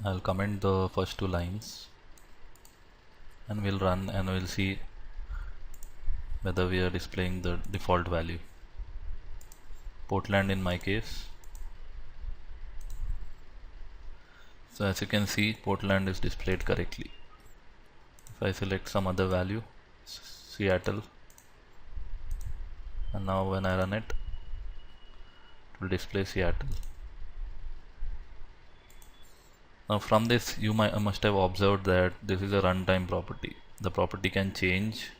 I'll comment the first two lines and we'll run and we'll see whether we are displaying the default value. Portland in my case. So as you can see, Portland is displayed correctly. If I select some other value, Seattle, and now when I run it, it will display Seattle. Now from this you must have observed that this is a runtime property. The property can change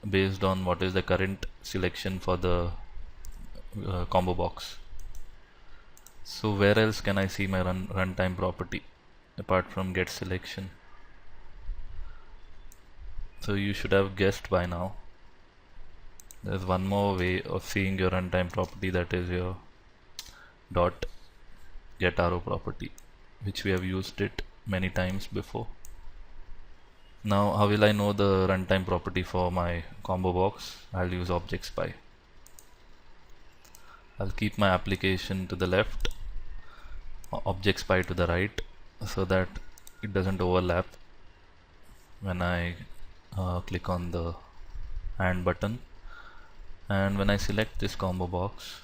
based on what is the current selection for the combo box. So where else can I see my runtime property apart from get selection? So you should have guessed by now. There's one more way of seeing your runtime property, that is your dot get arrow property, which we have used it many times before. Now how will I know the runtime property for my combo box? I'll use ObjectSpy. I'll keep my application to the left, ObjectSpy to the right, so that it doesn't overlap when I click on the hand button. And when I select this combo box,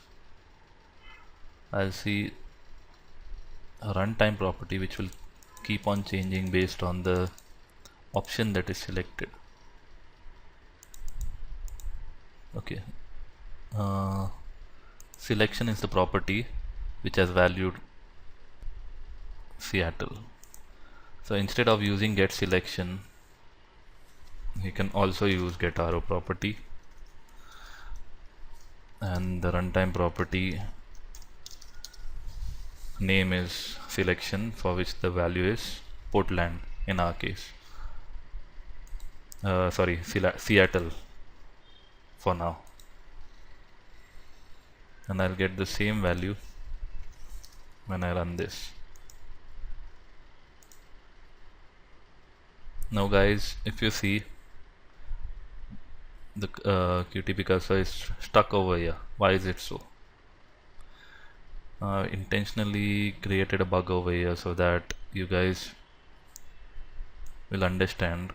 I'll see a runtime property which will keep on changing based on the option that is selected. Okay, selection is the property which has valued Seattle. So instead of using get selection, you can also use get arrow property, and the runtime property name is selection, for which the value is Portland in our case. Sorry, Seattle for now. And I'll get the same value when I run this. Now guys, if you see, the QTP cursor is stuck over here. Why is it so? Intentionally created a bug over here so that you guys will understand.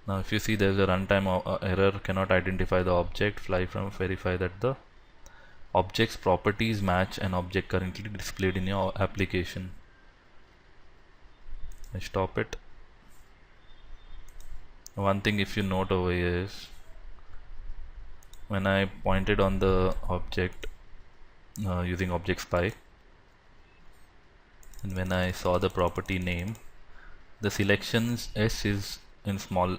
Now if you see, there's a runtime error, cannot identify the object, fly from verify that the object's properties match an object currently displayed in your application. I stop it. One thing if you note over here is, when I pointed on the object using ObjectSpy, and when I saw the property name, the selections S is in small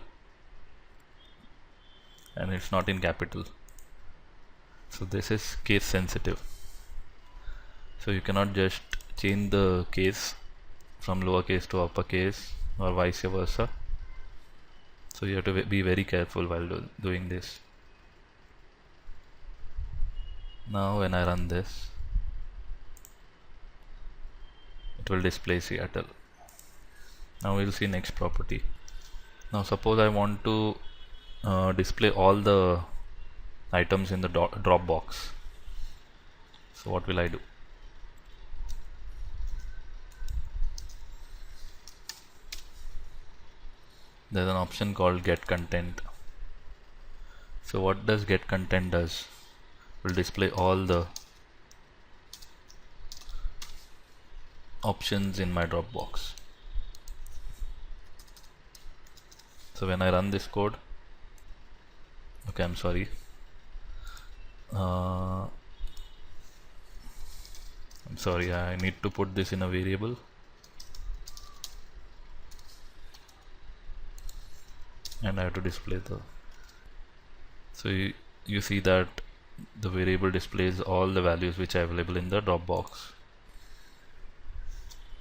and it's not in capital. So this is case sensitive. So you cannot just change the case from lowercase to uppercase or vice versa. So you have to be very careful while doing this. Now when I run this, it will display Seattle. Now we'll see next property. Now suppose I want to display all the items in the drop box. So what will I do? There's an option called get content. So what does get content does? Will display all the options in my Dropbox. So when I run this code, okay, I'm sorry, I'm sorry, I need to put this in a variable, and I have to display the, so you see that the variable displays all the values which are available in the Dropbox.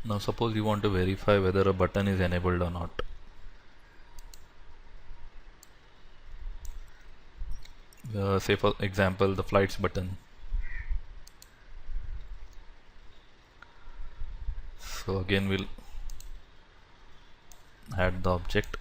Now suppose you want to verify whether a button is enabled or not. Say for example the flights button. So again we'll add the object